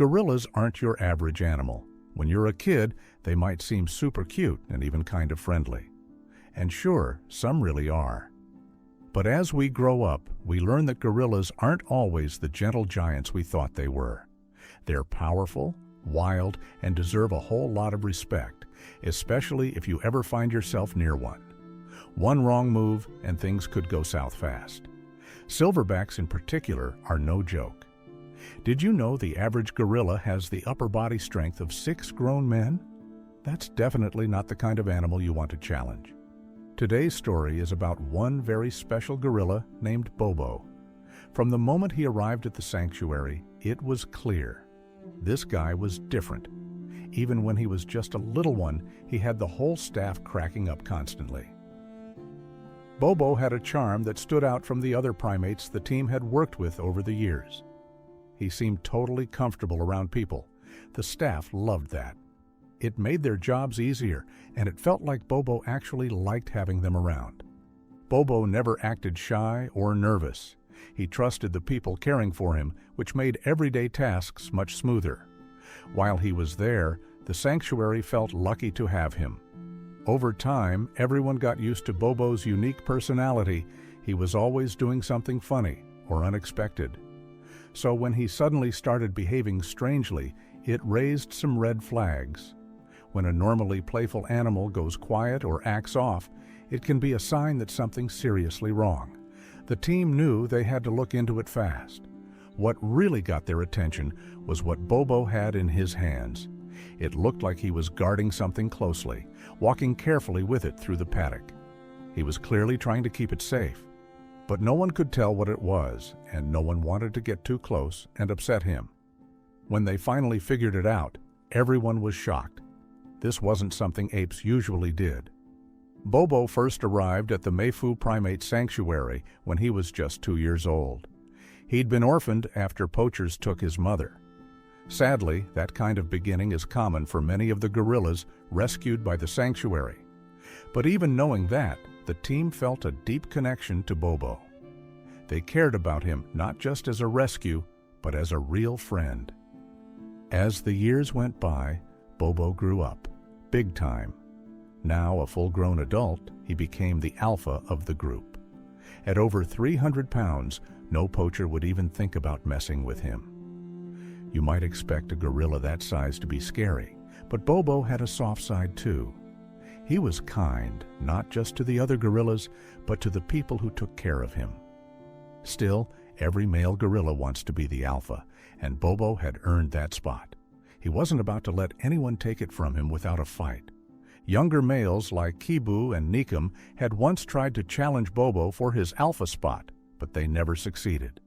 Gorillas aren't your average animal. When you're a kid, they might seem super cute and even kind of friendly. And sure, some really are. But as we grow up, we learn that gorillas aren't always the gentle giants we thought they were. They're powerful, wild, and deserve a whole lot of respect, especially if you ever find yourself near one. One wrong move and things could go south fast. Silverbacks in particular are no joke. Did you know the average gorilla has the upper body strength of 6 grown men? That's definitely not the kind of animal you want to challenge. Today's story is about one very special gorilla named Bobo. From the moment he arrived at the sanctuary, it was clear. This guy was different. Even when he was just a little one, he had the whole staff cracking up constantly. Bobo had a charm that stood out from the other primates the team had worked with over the years. He seemed totally comfortable around people. The staff loved that. It made their jobs easier, and it felt like Bobo actually liked having them around. Bobo never acted shy or nervous. He trusted the people caring for him, which made everyday tasks much smoother. While he was there, the sanctuary felt lucky to have him. Over time, everyone got used to Bobo's unique personality. He was always doing something funny or unexpected. So when he suddenly started behaving strangely, it raised some red flags. When a normally playful animal goes quiet or acts off, it can be a sign that something's seriously wrong. The team knew they had to look into it fast. What really got their attention was what Bobo had in his hands. It looked like he was guarding something closely, walking carefully with it through the paddock. He was clearly trying to keep it safe. But no one could tell what it was, and no one wanted to get too close and upset him. When they finally figured it out, everyone was shocked. This wasn't something apes usually did. Bobo first arrived at the Mayfu Primate Sanctuary when he was just 2 years old. He'd been orphaned after poachers took his mother. Sadly, that kind of beginning is common for many of the gorillas rescued by the sanctuary. But even knowing that, the team felt a deep connection to Bobo. They cared about him not just as a rescue, but as a real friend. As the years went by, Bobo grew up, big time. Now a full-grown adult, he became the alpha of the group. At over 300 pounds, no poacher would even think about messing with him. You might expect a gorilla that size to be scary, but Bobo had a soft side too. He was kind, not just to the other gorillas, but to the people who took care of him. Still, every male gorilla wants to be the alpha, and Bobo had earned that spot. He wasn't about to let anyone take it from him without a fight. Younger males like Kibu and Nikum had once tried to challenge Bobo for his alpha spot, but they never succeeded.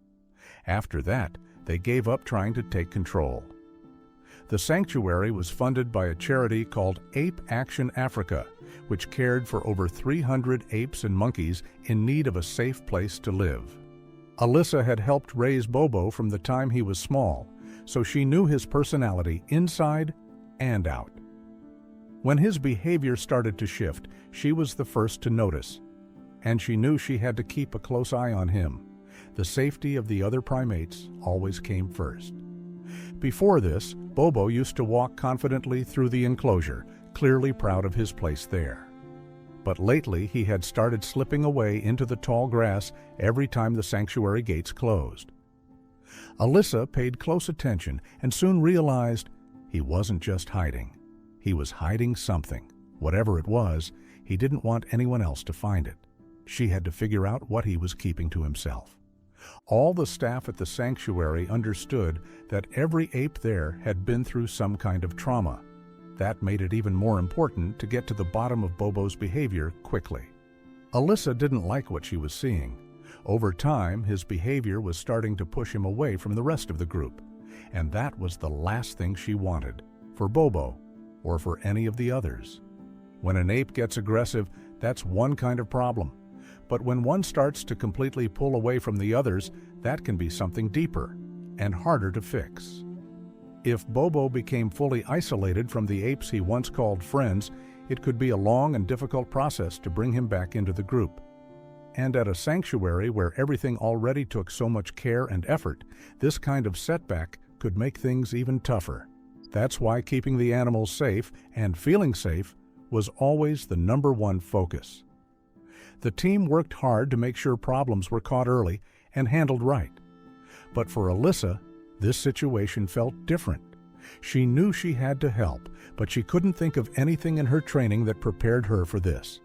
After that, they gave up trying to take control. The sanctuary was funded by a charity called Ape Action Africa, which cared for over 300 apes and monkeys in need of a safe place to live. Alyssa had helped raise Bobo from the time he was small, so she knew his personality inside and out. When his behavior started to shift, she was the first to notice, and she knew she had to keep a close eye on him. The safety of the other primates always came first. Before this, Bobo used to walk confidently through the enclosure, clearly proud of his place there. But lately he had started slipping away into the tall grass every time the sanctuary gates closed. Alyssa paid close attention and soon realized he wasn't just hiding. He was hiding something. Whatever it was, he didn't want anyone else to find it. She had to figure out what he was keeping to himself. All the staff at the sanctuary understood that every ape there had been through some kind of trauma. That made it even more important to get to the bottom of Bobo's behavior quickly. Alyssa didn't like what she was seeing. Over time, his behavior was starting to push him away from the rest of the group, and that was the last thing she wanted, for Bobo, or for any of the others. When an ape gets aggressive, that's one kind of problem. But when one starts to completely pull away from the others, that can be something deeper and harder to fix. If Bobo became fully isolated from the apes he once called friends, it could be a long and difficult process to bring him back into the group. And at a sanctuary where everything already took so much care and effort, this kind of setback could make things even tougher. That's why keeping the animals safe and feeling safe was always the #1 focus. The team worked hard to make sure problems were caught early and handled right. But for Alyssa, this situation felt different. She knew she had to help, but she couldn't think of anything in her training that prepared her for this.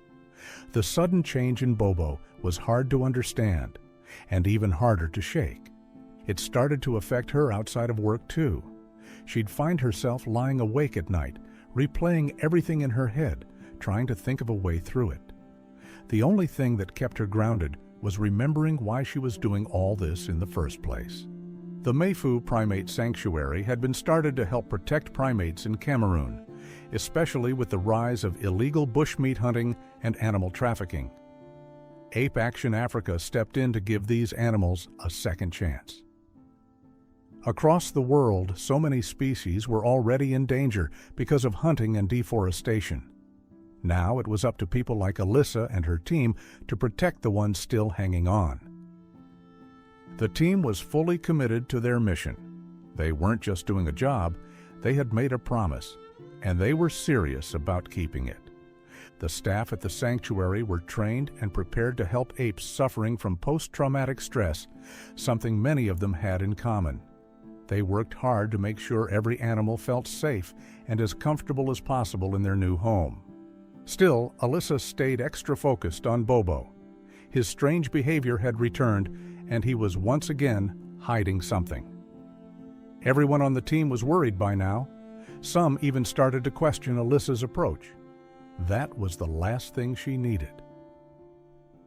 The sudden change in Bobo was hard to understand, and even harder to shake. It started to affect her outside of work too. She'd find herself lying awake at night, replaying everything in her head, trying to think of a way through it. The only thing that kept her grounded was remembering why she was doing all this in the first place. The Mayfu Primate Sanctuary had been started to help protect primates in Cameroon, especially with the rise of illegal bushmeat hunting and animal trafficking. Ape Action Africa stepped in to give these animals a second chance. Across the world, so many species were already in danger because of hunting and deforestation. Now it was up to people like Alyssa and her team to protect the ones still hanging on. The team was fully committed to their mission. They weren't just doing a job, they had made a promise, and they were serious about keeping it. The staff at the sanctuary were trained and prepared to help apes suffering from post-traumatic stress, something many of them had in common. They worked hard to make sure every animal felt safe and as comfortable as possible in their new home. Still, Alyssa stayed extra focused on Bobo. His strange behavior had returned, and he was once again hiding something. Everyone on the team was worried by now. Some even started to question Alyssa's approach. That was the last thing she needed.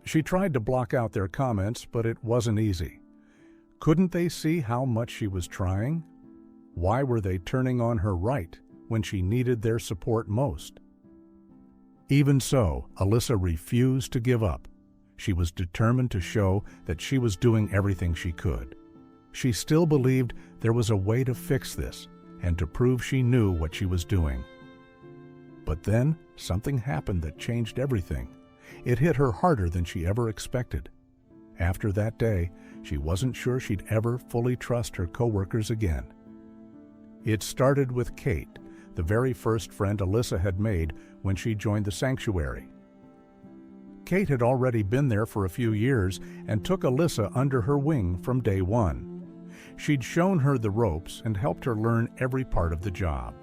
She tried to block out their comments, but it wasn't easy. Couldn't they see how much she was trying? Why were they turning on her right when she needed their support most? Even so, Alyssa refused to give up. She was determined to show that she was doing everything she could. She still believed there was a way to fix this and to prove she knew what she was doing. But then something happened that changed everything. It hit her harder than she ever expected. After that day, she wasn't sure she'd ever fully trust her coworkers again. It started with Kate, the very first friend Alyssa had made when she joined the sanctuary. Kate had already been there for a few years and took Alyssa under her wing from day one. She'd shown her the ropes and helped her learn every part of the job.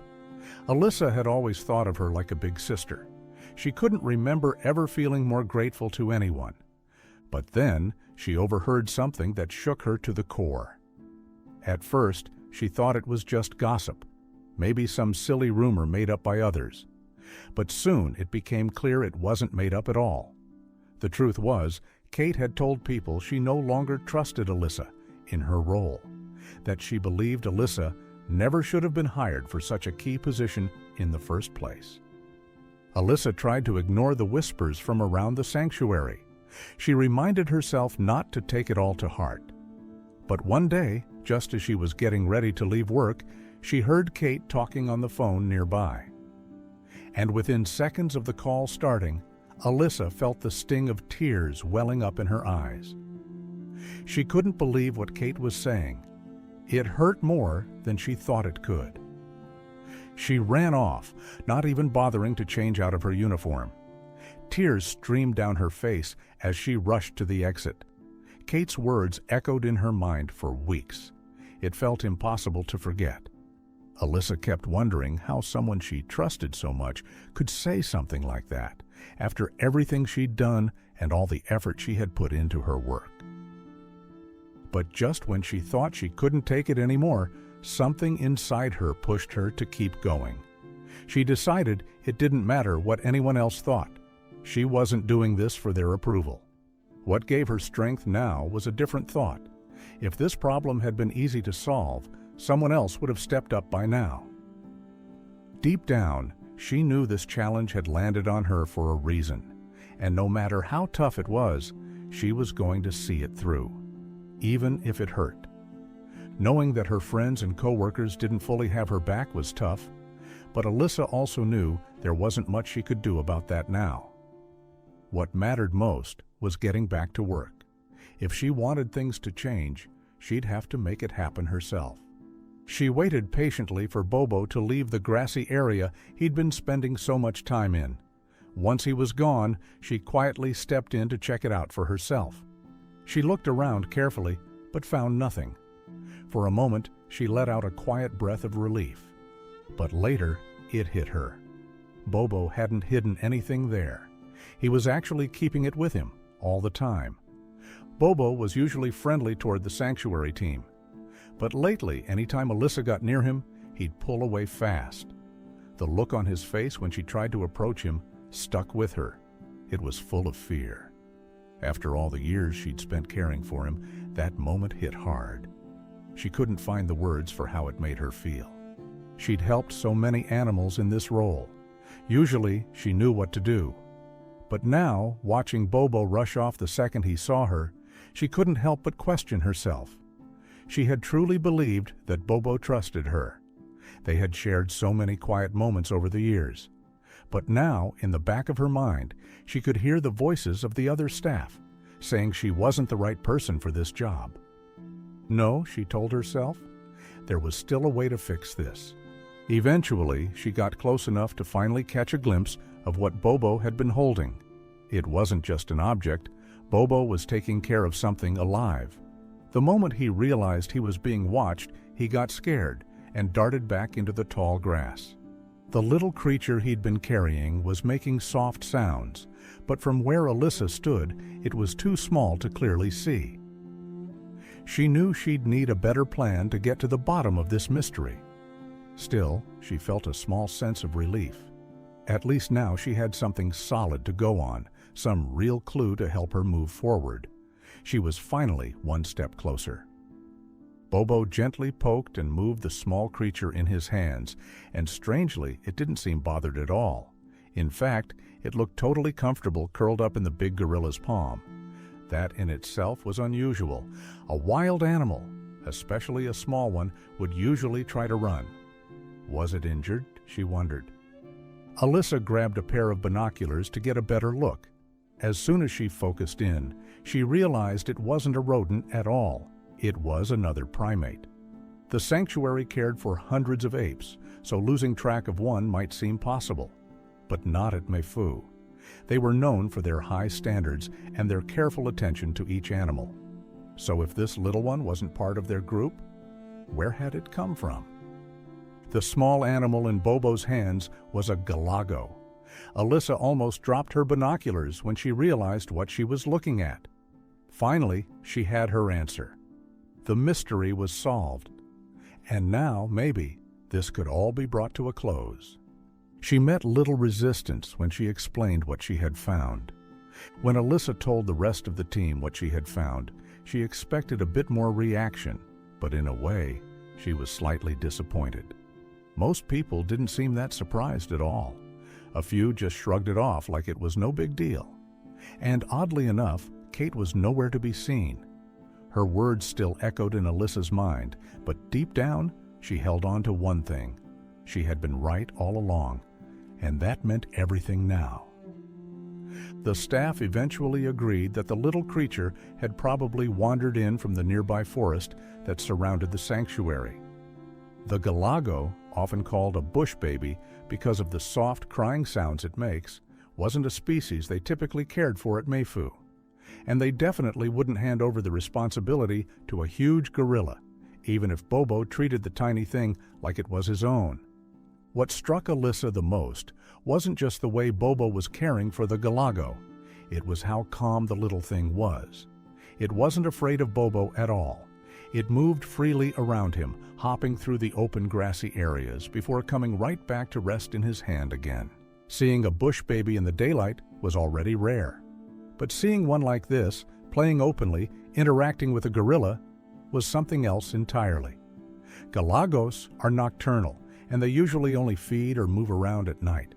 Alyssa had always thought of her like a big sister. She couldn't remember ever feeling more grateful to anyone. But then she overheard something that shook her to the core. At first, she thought it was just gossip, maybe some silly rumor made up by others. But soon it became clear it wasn't made up at all. The truth was, Kate had told people she no longer trusted Alyssa in her role, that she believed Alyssa never should have been hired for such a key position in the first place. Alyssa tried to ignore the whispers from around the sanctuary. She reminded herself not to take it all to heart. But one day, just as she was getting ready to leave work, she heard Kate talking on the phone nearby. And within seconds of the call starting, Alyssa felt the sting of tears welling up in her eyes. She couldn't believe what Kate was saying. It hurt more than she thought it could. She ran off, not even bothering to change out of her uniform. Tears streamed down her face as she rushed to the exit. Kate's words echoed in her mind for weeks. It felt impossible to forget. Alyssa kept wondering how someone she trusted so much could say something like that, after everything she'd done and all the effort she had put into her work. But just when she thought she couldn't take it anymore, something inside her pushed her to keep going. She decided it didn't matter what anyone else thought. She wasn't doing this for their approval. What gave her strength now was a different thought. If this problem had been easy to solve, someone else would have stepped up by now. Deep down, she knew this challenge had landed on her for a reason, and no matter how tough it was, she was going to see it through, even if it hurt. Knowing that her friends and coworkers didn't fully have her back was tough, but Alyssa also knew there wasn't much she could do about that now. What mattered most was getting back to work. If she wanted things to change, she'd have to make it happen herself. She waited patiently for Bobo to leave the grassy area he'd been spending so much time in. Once he was gone, she quietly stepped in to check it out for herself. She looked around carefully, but found nothing. For a moment, she let out a quiet breath of relief. But later, it hit her. Bobo hadn't hidden anything there. He was actually keeping it with him all the time. Bobo was usually friendly toward the sanctuary team. But lately, anytime Alyssa got near him, he'd pull away fast. The look on his face when she tried to approach him stuck with her. It was full of fear. After all the years she'd spent caring for him, that moment hit hard. She couldn't find the words for how it made her feel. She'd helped so many animals in this role. Usually, she knew what to do. But now, watching Bobo rush off the second he saw her, she couldn't help but question herself. She had truly believed that Bobo trusted her. They had shared so many quiet moments over the years. But now, in the back of her mind, she could hear the voices of the other staff, saying she wasn't the right person for this job. No, she told herself, there was still a way to fix this. Eventually, she got close enough to finally catch a glimpse of what Bobo had been holding. It wasn't just an object. Bobo was taking care of something alive. The moment he realized he was being watched, he got scared and darted back into the tall grass. The little creature he'd been carrying was making soft sounds, but from where Alyssa stood, it was too small to clearly see. She knew she'd need a better plan to get to the bottom of this mystery. Still, she felt a small sense of relief. At least now she had something solid to go on, some real clue to help her move forward. She was finally one step closer. Bobo gently poked and moved the small creature in his hands, and strangely, it didn't seem bothered at all. In fact, it looked totally comfortable curled up in the big gorilla's palm. That in itself was unusual. A wild animal, especially a small one, would usually try to run. Was it injured? She wondered. Alyssa grabbed a pair of binoculars to get a better look. As soon as she focused in, she realized it wasn't a rodent at all. It was another primate. The sanctuary cared for hundreds of apes, so losing track of one might seem possible. But not at Meifu. They were known for their high standards and their careful attention to each animal. So if this little one wasn't part of their group, where had it come from? The small animal in Bobo's hands was a galago. Alyssa almost dropped her binoculars when she realized what she was looking at. Finally, she had her answer. The mystery was solved. And now, maybe, this could all be brought to a close. She met little resistance when she explained what she had found. When Alyssa told the rest of the team what she had found, she expected a bit more reaction, but in a way, she was slightly disappointed. Most people didn't seem that surprised at all. A few just shrugged it off like it was no big deal. And oddly enough, Kate was nowhere to be seen. Her words still echoed in Alyssa's mind, but deep down, she held on to one thing. She had been right all along, and that meant everything now. The staff eventually agreed that the little creature had probably wandered in from the nearby forest that surrounded the sanctuary. The galago, often called a bush baby because of the soft crying sounds it makes, wasn't a species they typically cared for at Meifu. And they definitely wouldn't hand over the responsibility to a huge gorilla, even if Bobo treated the tiny thing like it was his own. What struck Alyssa the most wasn't just the way Bobo was caring for the galago. It was how calm the little thing was. It wasn't afraid of Bobo at all. It moved freely around him, hopping through the open grassy areas before coming right back to rest in his hand again. Seeing a bush baby in the daylight was already rare. But seeing one like this, playing openly, interacting with a gorilla, was something else entirely. Galagos are nocturnal, and they usually only feed or move around at night.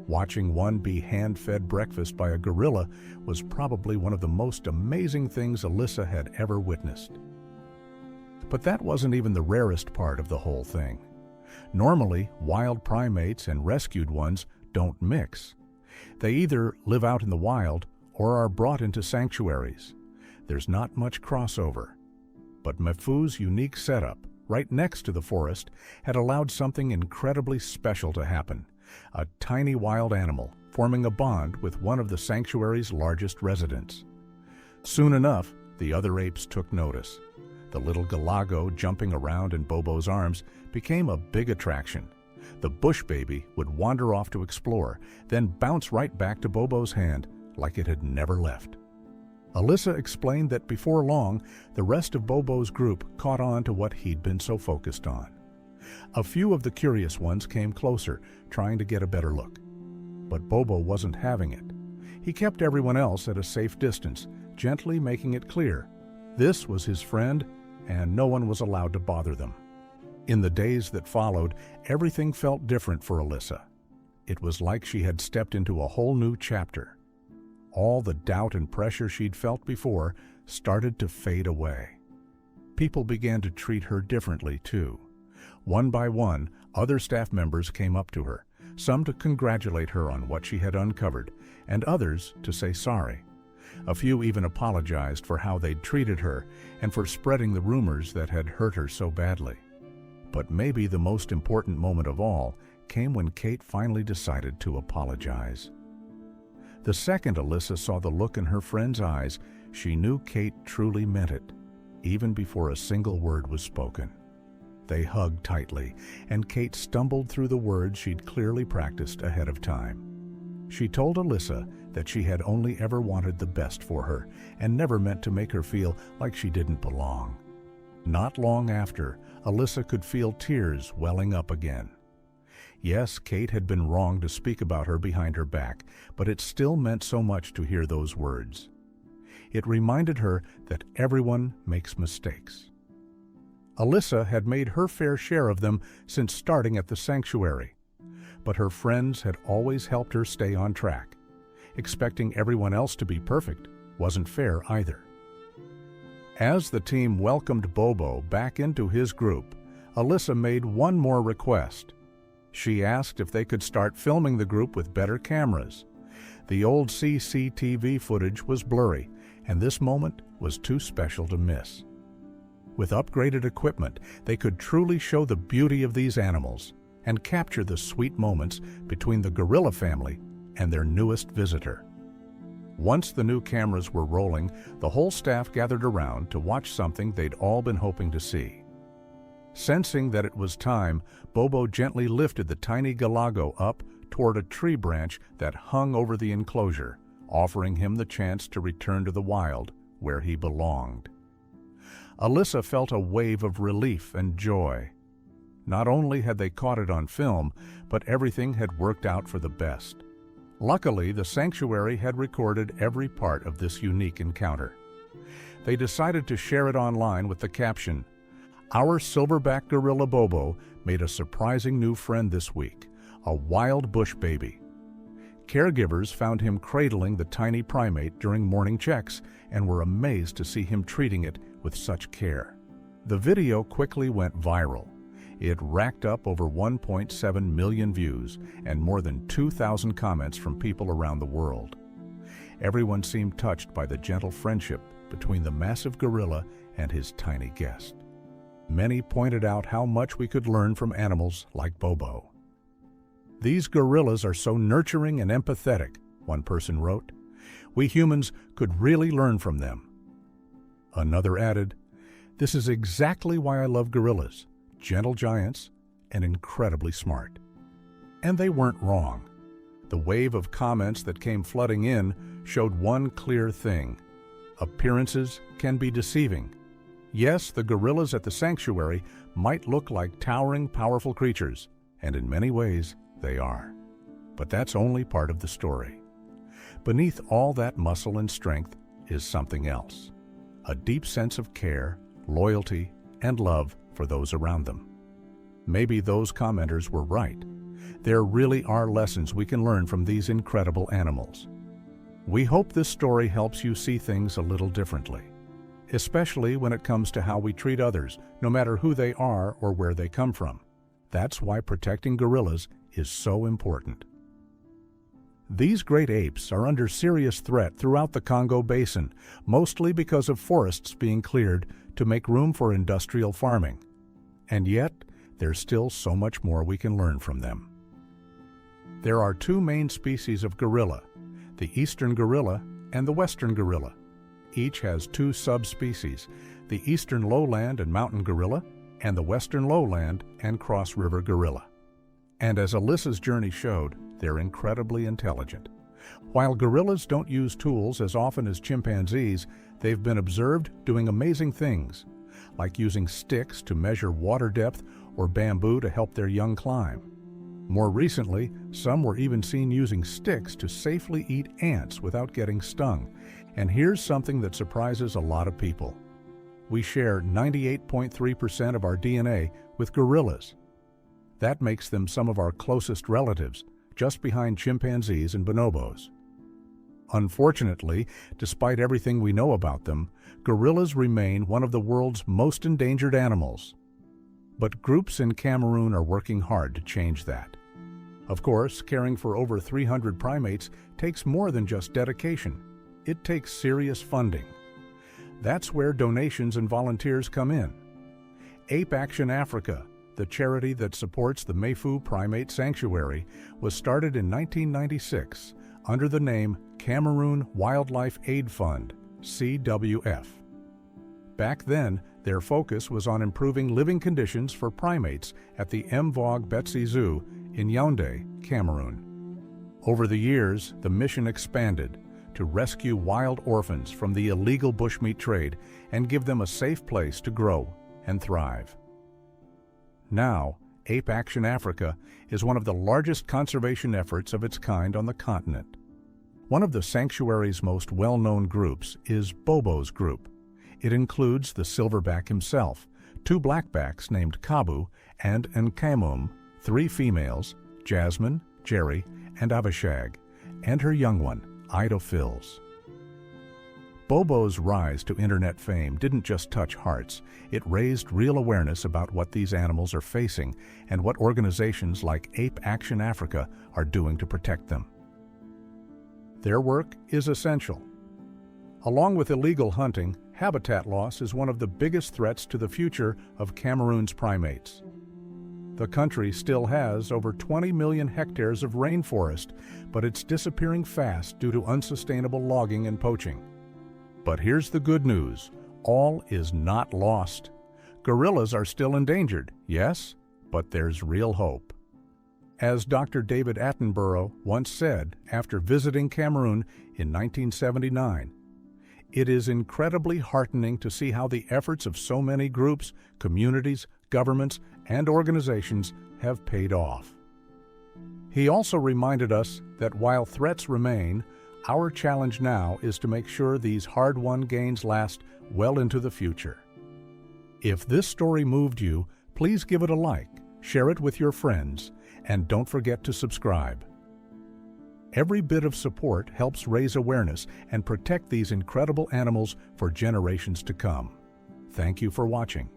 Watching one be hand-fed breakfast by a gorilla was probably one of the most amazing things Alyssa had ever witnessed. But that wasn't even the rarest part of the whole thing. Normally, wild primates and rescued ones don't mix. They either live out in the wild or are brought into sanctuaries. There's not much crossover. But Meifu's unique setup, right next to the forest, had allowed something incredibly special to happen. A tiny wild animal forming a bond with one of the sanctuary's largest residents. Soon enough, the other apes took notice. The little galago jumping around in Bobo's arms became a big attraction. The bush baby would wander off to explore, then bounce right back to Bobo's hand like it had never left. Alyssa explained that before long, the rest of Bobo's group caught on to what he'd been so focused on. A few of the curious ones came closer, trying to get a better look. But Bobo wasn't having it. He kept everyone else at a safe distance, gently making it clear this was his friend and no one was allowed to bother them. In the days that followed, everything felt different for Alyssa. It was like she had stepped into a whole new chapter. All the doubt and pressure she'd felt before started to fade away. People began to treat her differently, too. One by one, other staff members came up to her, some to congratulate her on what she had uncovered, and others to say sorry. A few even apologized for how they'd treated her and for spreading the rumors that had hurt her so badly. But maybe the most important moment of all came when Kate finally decided to apologize. The second Alyssa saw the look in her friend's eyes, she knew Kate truly meant it, even before a single word was spoken. They hugged tightly, and Kate stumbled through the words she'd clearly practiced ahead of time. She told Alyssa that she had only ever wanted the best for her and never meant to make her feel like she didn't belong. Not long after, Alyssa could feel tears welling up again. Yes, Kate had been wrong to speak about her behind her back, but it still meant so much to hear those words. It reminded her that everyone makes mistakes. Alyssa had made her fair share of them since starting at the sanctuary, but her friends had always helped her stay on track. Expecting everyone else to be perfect wasn't fair either. As the team welcomed Bobo back into his group, Alyssa made one more request. She asked if they could start filming the group with better cameras. The old CCTV footage was blurry, and this moment was too special to miss. With upgraded equipment, they could truly show the beauty of these animals and capture the sweet moments between the gorilla family and their newest visitor. Once the new cameras were rolling, the whole staff gathered around to watch something they'd all been hoping to see. Sensing that it was time, Bobo gently lifted the tiny galago up toward a tree branch that hung over the enclosure, offering him the chance to return to the wild where he belonged. Alyssa felt a wave of relief and joy. Not only had they caught it on film, but everything had worked out for the best. Luckily, the sanctuary had recorded every part of this unique encounter. They decided to share it online with the caption, "Our silverback gorilla Bobo made a surprising new friend this week, a wild bush baby." Caregivers found him cradling the tiny primate during morning checks and were amazed to see him treating it with such care. The video quickly went viral. It racked up over 1.7 million views and more than 2,000 comments from people around the world. Everyone seemed touched by the gentle friendship between the massive gorilla and his tiny guest. Many pointed out how much we could learn from animals like Bobo. "These gorillas are so nurturing and empathetic," one person wrote. "We humans could really learn from them." Another added, "This is exactly why I love gorillas. Gentle giants and incredibly smart." And they weren't wrong. The wave of comments that came flooding in showed one clear thing: appearances can be deceiving. Yes, the gorillas at the sanctuary might look like towering, powerful creatures, and in many ways they are. But that's only part of the story. Beneath all that muscle and strength is something else: a deep sense of care, loyalty, and love for those around them. Maybe those commenters were right. There really are lessons we can learn from these incredible animals. We hope this story helps you see things a little differently, especially when it comes to how we treat others, no matter who they are or where they come from. That's why protecting gorillas is so important. These great apes are under serious threat throughout the Congo Basin, mostly because of forests being cleared to make room for industrial farming. And yet, there's still so much more we can learn from them. There are two main species of gorilla, the eastern gorilla and the western gorilla. Each has two subspecies, the eastern lowland and mountain gorilla and the western lowland and cross-river gorilla. And as Alyssa's journey showed, they're incredibly intelligent. While gorillas don't use tools as often as chimpanzees, they've been observed doing amazing things, like using sticks to measure water depth or bamboo to help their young climb. More recently, some were even seen using sticks to safely eat ants without getting stung. And here's something that surprises a lot of people. We share 98.3% of our DNA with gorillas. That makes them some of our closest relatives, just behind chimpanzees and bonobos. Unfortunately, despite everything we know about them, gorillas remain one of the world's most endangered animals. But groups in Cameroon are working hard to change that. Of course, caring for over 300 primates takes more than just dedication. It takes serious funding. That's where donations and volunteers come in. Ape Action Africa, the charity that supports the Mayfu Primate Sanctuary, was started in 1996 under the name Cameroon Wildlife Aid Fund, CWF. Back then, their focus was on improving living conditions for primates at the Mvogue Betsy Zoo in Yaoundé, Cameroon. Over the years, the mission expanded to rescue wild orphans from the illegal bushmeat trade and give them a safe place to grow and thrive. Now, Ape Action Africa is one of the largest conservation efforts of its kind on the continent. One of the sanctuary's most well-known groups is Bobo's group. It includes the silverback himself, two blackbacks named Kabu and Nkamum, three females, Jasmine, Jerry, and Avishag, and her young one, Ida Phils. Bobo's rise to internet fame didn't just touch hearts, it raised real awareness about what these animals are facing and what organizations like Ape Action Africa are doing to protect them. Their work is essential. Along with illegal hunting, habitat loss is one of the biggest threats to the future of Cameroon's primates. The country still has over 20 million hectares of rainforest, but it's disappearing fast due to unsustainable logging and poaching. But here's the good news. All is not lost. Gorillas are still endangered, yes, but there's real hope. As Dr. David Attenborough once said after visiting Cameroon in 1979, "It is incredibly heartening to see how the efforts of so many groups, communities, governments, and organizations have paid off." He also reminded us that while threats remain, our challenge now is to make sure these hard-won gains last well into the future. If this story moved you, please give it a like, share it with your friends, and don't forget to subscribe. Every bit of support helps raise awareness and protect these incredible animals for generations to come. Thank you for watching.